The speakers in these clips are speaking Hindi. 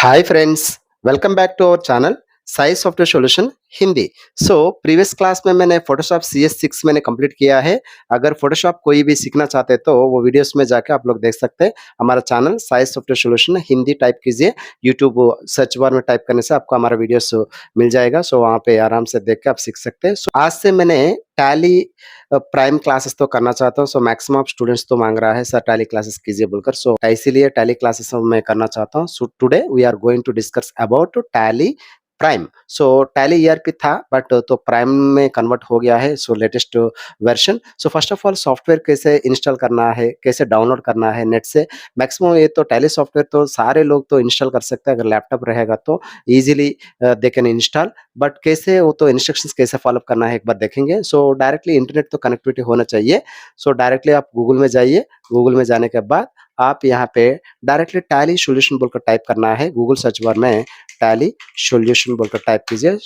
Hi friends, welcome back to our channel Sai software solution Hindi. So previous class में मैंने फोटोशॉप CS6 मैंने कंप्लीट किया है। अगर फोटोशॉप कोई भी सीखना चाहते हैं तो वो वीडियोस में जाके आप लोग देख सकते हैं। हमारा channel Sai software solution Hindi type कीजिए, यूट्यूब सर्च बार में टाइप करने से आपको हमारा वीडियोस मिल जाएगा। सो वहाँ पे आराम से देख के आप सीख सकते हैं। सो आज से मैंने टैली प्राइम क्लासेस तो करना चाहता हूँ। सो मैक्सिमम ऑफ स्टूडेंट्स तो मांग रहा है सर टैली क्लासेस कीजिए बोलकर। सो इसीलिए टैली क्लासेस मैं करना चाहता हूँ। So today we are going to discuss about Tally Prime. So Tally ERP था बट तो प्राइम में कन्वर्ट हो गया है। So latest version. So first of all software कैसे इंस्टॉल करना है, कैसे डाउनलोड करना है नेट से। मैक्सिमम ये तो टैली सॉफ्टवेयर तो सारे लोग तो इंस्टॉल कर सकते हैं। अगर लैपटॉप रहेगा तो easily they can install. But कैसे वो तो इंस्ट्रक्शंस कैसे फॉलो करना है एक बार देखेंगे। सो डायरेक्टली इंटरनेट तो कनेक्टिविटी होना चाहिए। सो डायरेक्टली आप गूगल में जाइए। गूगल में जाने के बाद आप यहाँ पे डायरेक्टली टैली सॉल्यूशन बोलकर टाइप करना है। गूगल सर्च बार में टैली सॉल्यूशन बोलकर टाइप कीजिए।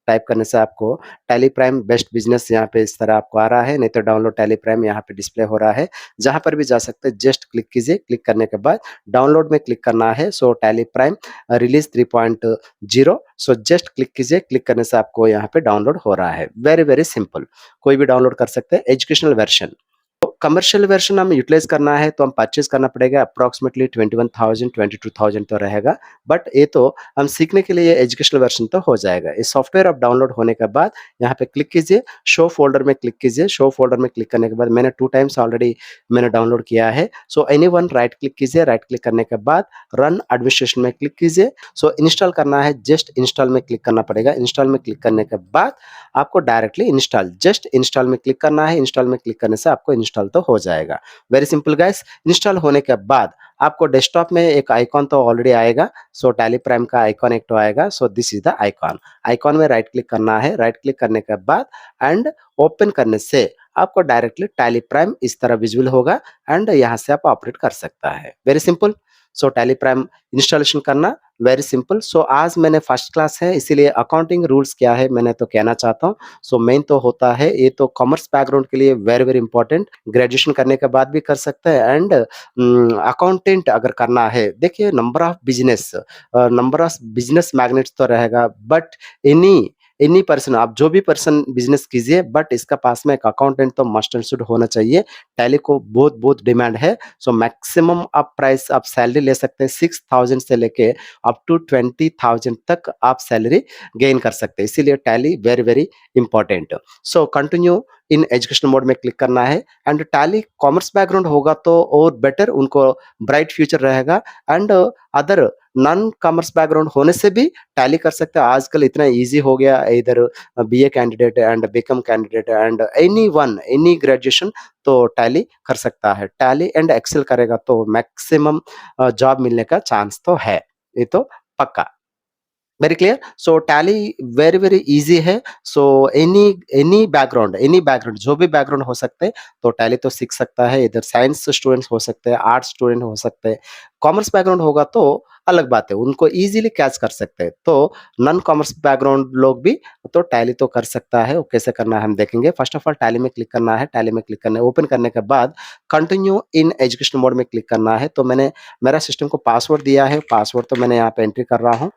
टाइप करने से आपको टैली प्राइम बेस्ट बिजनेस यहाँ पे इस तरह आपको आ रहा है। नहीं तो डाउनलोड टैली प्राइम यहाँ पे डिस्प्ले हो रहा है। जहाँ पर भी जा सकते हैं जस्ट क्लिक कीजिए। क्लिक करने के बाद डाउनलोड में क्लिक करना है। So Tally Prime release 3.0। So just click कीजिए। क्लिक करने से आपको यहाँ पे डाउनलोड हो रहा है। वेरी वेरी सिंपल, कोई भी डाउनलोड कर सकते हैं। एजुकेशनल वर्जन, कमर्शियल वर्जन हमें यूटिलाइज करना है तो हम परचेज करना पड़ेगा। अप्रॉक्सिमेटली 21,000 22,000 तो रहेगा। बट ये तो हम सीखने के लिए एजुकेशनल वर्जन तो हो जाएगा। इस सॉफ्टवेयर अब डाउनलोड होने के बाद यहाँ पे क्लिक कीजिए। शो फोल्डर में क्लिक कीजिए। शो फोल्डर में क्लिक करने के बाद मैंने 2 टाइम्स ऑलरेडी मैंने डाउनलोड किया है। सो एनीवन राइट क्लिक कीजिए। राइट क्लिक करने के बाद रन एडमिनिस्ट्रेशन में क्लिक कीजिए। सो इंस्टॉल करना है, जस्ट इंस्टॉल में क्लिक करना पड़ेगा। इंस्टॉल में क्लिक करने के बाद आपको डायरेक्टली इंस्टॉल, जस्ट इंस्टॉल में क्लिक करना है। इंस्टॉल में क्लिक करने से आपको इंस्टॉल तो हो जाएगा। Very simple guys. इंस्टॉल होने के बाद आपको डेस्कटॉप में एक आइकॉन तो ऑलरेडी आएगा। सो टैली प्राइम का आइकॉन एक तो आएगा। सो this is the icon. Icon में राइट क्लिक करना है। राइट क्लिक करने के बाद एंड ओपन करने से आपको डायरेक्टली टैली प्राइम इस तरह विजुअल होगा एंड यहाँ से आप ऑपरेट कर सकता है। Very simple. So Tally Prime installation करना वेरी सिंपल। सो आज मैंने फर्स्ट क्लास है इसीलिए अकाउंटिंग रूल्स क्या है मैंने तो कहना चाहता हूँ। सो मेन तो होता है ये तो कॉमर्स बैकग्राउंड के लिए वेरी वेरी इंपॉर्टेंट। ग्रेजुएशन करने के बाद भी कर सकते हैं एंड अकाउंटेंट अगर करना है, देखिए नंबर ऑफ बिजनेस मैग्नेट्स तो रहेगा। बट एनी एनी पर्सन, आप जो भी पर्सन बिजनेस कीजिए बट इसका पास में एक अकाउंटेंट तो मस्ट एंड शुड होना चाहिए। टैली को बहुत बहुत डिमांड है। सो मैक्सिमम आप प्राइस आप सैलरी ले सकते हैं 6,000 से लेके अप टू 20,000 तक आप सैलरी गेन कर सकते हैं। इसीलिए tally very very important. So continue in education mode में क्लिक करना है एंड टैली कॉमर्स बैकग्राउंड होगा तो और बेटर, उनको ब्राइट फ्यूचर रहेगा and other non commerce background होने से भी टैली कर सकते हैं। आजकल इतना इजी हो गया, इधर BA candidate and BCom candidate and any graduation तो टैली कर सकता है। टैली एंड एक्सेल करेगा तो मैक्सिमम जॉब मिलने का चांस तो है, ये तो पक्का। Very clear. So Tally very very easy है। सो एनी एनी बैकग्राउंड जो भी बैकग्राउंड हो सकते हैं तो टैली तो सीख सकता है। इधर साइंस स्टूडेंट्स हो सकते हैं, आर्ट्स स्टूडेंट हो सकते हैं। कॉमर्स बैकग्राउंड होगा तो अलग बात है, उनको इजीली कैच कर सकते हैं। तो नॉन कॉमर्स बैकग्राउंड लोग भी तो टैली तो कर सकता है। वो कैसे करना है हम देखेंगे। फर्स्ट ऑफ ऑल टैली में क्लिक करना है। टैली में क्लिक करने ओपन करने के बाद कंटिन्यू इन एजुकेशन मोड में क्लिक करना है। तो मैंने मेरा सिस्टम को पासवर्ड दिया है। पासवर्ड तो मैंने यहाँ पे एंट्री कर रहा हूँ।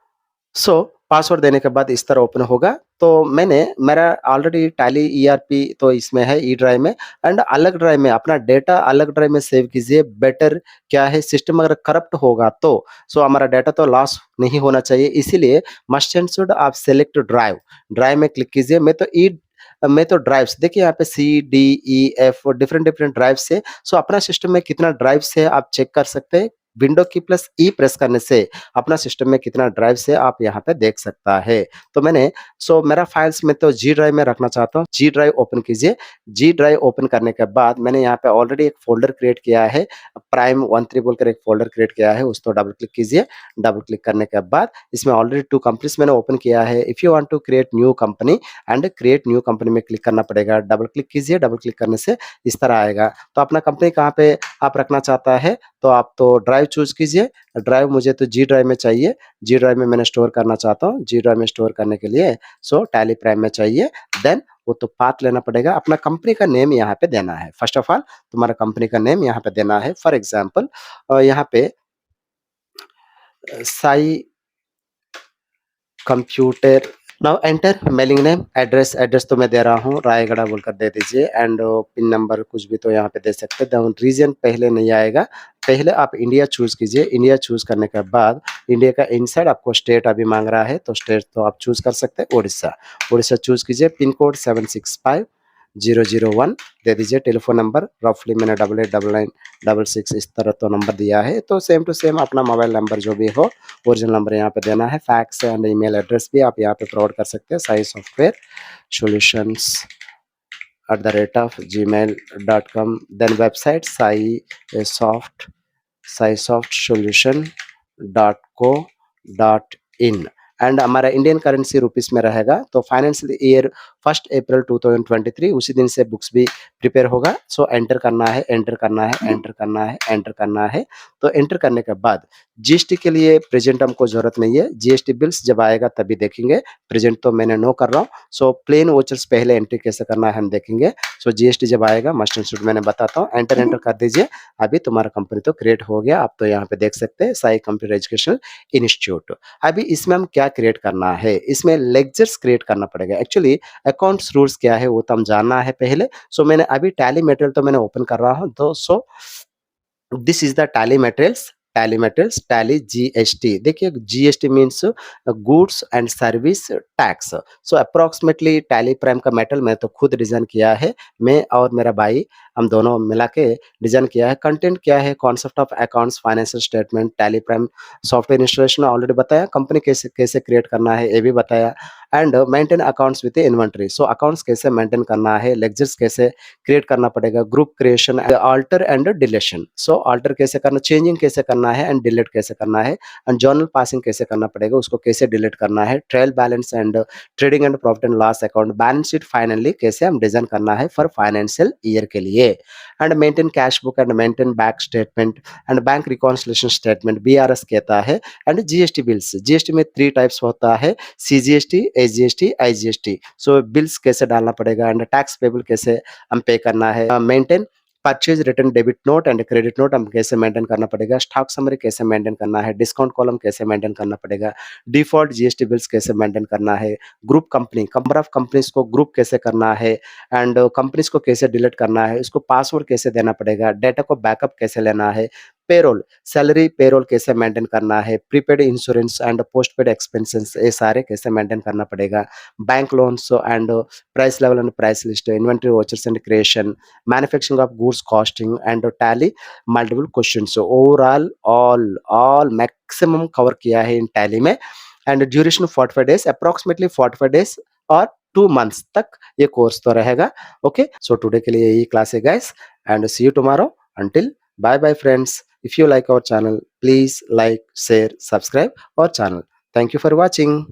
सो पासवर्ड देने के बाद इस तरह ओपन होगा। तो मैंने मेरा ऑलरेडी टैली ईआरपी तो इसमें है ई ड्राइव में एंड अलग ड्राइव में अपना डेटा अलग ड्राइव में सेव कीजिए। बेटर क्या है, सिस्टम अगर करप्ट होगा तो सो हमारा डेटा तो लॉस नहीं होना चाहिए। इसीलिए मस्ट एंड शुड आप सेलेक्ट ड्राइव, ड्राइव में क्लिक कीजिए। मैं तो ड्राइव्स देखिए यहाँ पे C D E F different different drives है। सो अपना सिस्टम में कितना ड्राइव्स है आप चेक कर सकते हैं। विंडो की प्लस ई प्रेस करने से अपना सिस्टम में कितना ड्राइव्स है आप यहाँ पे देख सकता है। तो मैंने सो मेरा फाइल्स में तो जी ड्राइव में रखना चाहता हूँ। जी ड्राइव ओपन कीजिए। जी ड्राइव ओपन करने के बाद मैंने यहाँ पे ऑलरेडी एक फ़ोल्डर क्रिएट किया है। प्राइम 13 बोलकर एक फ़ोल्डर क्रिएट किया है, उस तो डबल क्लिक कीजिए। डबल क्लिक करने के बाद इसमें ऑलरेडी 2 कंपनीज़ मैंने ओपन किया है। If you want to create new company and create new company में क्लिक करना पड़ेगा। डबल क्लिक कीजिए। डबल क्लिक करने से इस तरह आएगा। तो अपना कंपनी कहाँ पे आप रखना चाहता है तो आप तो ड्राइव चूज़ कीजिए। ड्राइव मुझे तो जी ड्राइव में चाहिए। जी ड्राइव में मैंने स्टोर करना चाहता हूँ। जी ड्राइव में स्टोर करने के लिए सो टैली प्राइम में चाहिए। देन वो तो पाथ लेना पड़ेगा। अपना कंपनी का नेम यहाँ पे देना है। फर्स्ट ऑफ ऑल तुम्हारा कंपनी का नेम यहाँ पे देना है। फॉर एग्जांपल यहाँ पे Sai computer. Now enter mailing name, address तो मैं दे रहा हूँ रायगढ़ बोलकर दे दीजिए एंड पिन नंबर कुछ भी तो यहाँ पे दे सकते हैं। देन रीजन पहले नहीं आएगा, पहले आप इंडिया चूज़ कीजिए। इंडिया चूज़ करने के बाद इंडिया का इनसाइड आपको स्टेट अभी माँग रहा है, तो स्टेट तो आप चूज़ कर सकते हैं उड़ीसा। उड़ीसा चूज़ कीजिए, पिन कोड 765001 दे दीजिए। टेलीफ़ोन नंबर रफली मैंने 889966 इस तरह तो नंबर दिया है, तो सेम टू सेम अपना मोबाइल नंबर जो भी हो ओरिजिनल नंबर यहाँ पे देना है। फैक्स एंड ईमेल एड्रेस भी आप यहाँ पे प्रोवाइड कर सकते हैं। Sai software solutions @gmail.com, then website saisoftsolution.co.in and हमारा इंडियन करेंसी रुपीस में रहेगा। तो फाइनेंशियल ईयर 1 अप्रैल 2023 उसी दिन से बुक्स भी प्रिपेयर होगा। सो एंटर करना है, एंटर करना है, एंटर करना है, एंटर करना है। तो एंटर करने के बाद जीएसटी के लिए प्रेजेंट हमको जरूरत नहीं है, जीएसटी बिल्स जब आएगा तभी देखेंगे। प्रेजेंट तो मैंने नो कर रहा हूँ। सो प्लेन वोचर्स पहले एंट्री कैसे करना है हम देखेंगे। सो जीएसटी जब आएगा मस्ट इंस्टीट्यूट मैंने बताता हूँ, एंटर एंटर कर दीजिए। अभी तुम्हारा कंपनी तो क्रिएट हो गया, आप तो यहाँ पे देख सकते हैं साई कंप्यूटर एजुकेशनल इंस्टीट्यूट। अभी इसमें हम क्या क्रिएट करना है, इसमें लेक्चर्स क्रिएट करना पड़ेगा। एक्चुअली अकाउंट्स रूल्स क्या है वो तो हम जानना है पहले। सो मैंने अभी टैली मटेरियल तो मैंने ओपन कर रहा हूँ, तो so this is the Tally materials Tally GST. देखिए GST means goods and service tax. So approximately Tally Prime का मेटल मैं तो खुद डिजाइन किया है, मैं और मेरा भाई हम दोनों मिला के डिजाइन किया है। कंटेंट क्या है, concept of accounts, financial statement, tally prime software installation already बताया, कंपनी कैसे कैसे क्रिएट करना है ये भी बताया, and maintain accounts with inventory. So accounts कैसे मेंटेन करना है, लेक्चर्स कैसे क्रिएट करना पड़ेगा, group creation, alter and deletion. So alter कैसे करना, चेंजिंग कैसे करना है एंड डिलीट कैसे करना है, एंड जर्नल पासिंग कैसे करना पड़ेगा, उसको कैसे डिलीट करना है, trial balance and trading and profit and loss account, balance sheet finally कैसे हम डिजाइन करना है फॉर फाइनेंशियल ईयर के लिए, and maintain cash book and maintain bank statement and bank reconciliation statement BRS कहता है, एंड जीएसटी बिल्स। जीएसटी में 3 टाइप्स होता है, सीजीएसटी, एसजीएसटी, आईजीएसटी। सो बिल्स कैसे डालना पड़ेगा एंड टैक्स पेबल कैसे हम पे करना है, maintain purchase return debit note and credit note हम कैसे मेंटेन करना पड़ेगा, स्टॉक समरी कैसे मेंटेन करना है, डिस्काउंट कॉलम कैसे मेंटेन करना पड़ेगा, डिफॉल्ट जीएसटी बिल्स कैसे मेंटेन करना है, group company number of companies को ग्रुप कैसे करना है, एंड कंपनीज को कैसे डिलीट करना है, उसको पासवर्ड कैसे देना पड़ेगा, डेटा को बैकअप कैसे लेना है, पेरोल सैलरी पेरोल कैसे मेंटेन करना है, prepaid insurance and postpaid expenses ये सारे कैसे मेंटेन करना पड़ेगा, bank loans and price level and price list, inventory watchers and creation, manufacturing of goods costing and tally multiple questions. Overall all maximum cover किया है इन टैली में, and duration 45 days, approximately 45 days और 2 मंथ्स तक ये कोर्स तो रहेगा। ओके, सो टुडे के लिए यही क्लास है guys, and see you tomorrow. Until bye bye friends. If you like our channel, please like, share, subscribe our channel. Thank you for watching.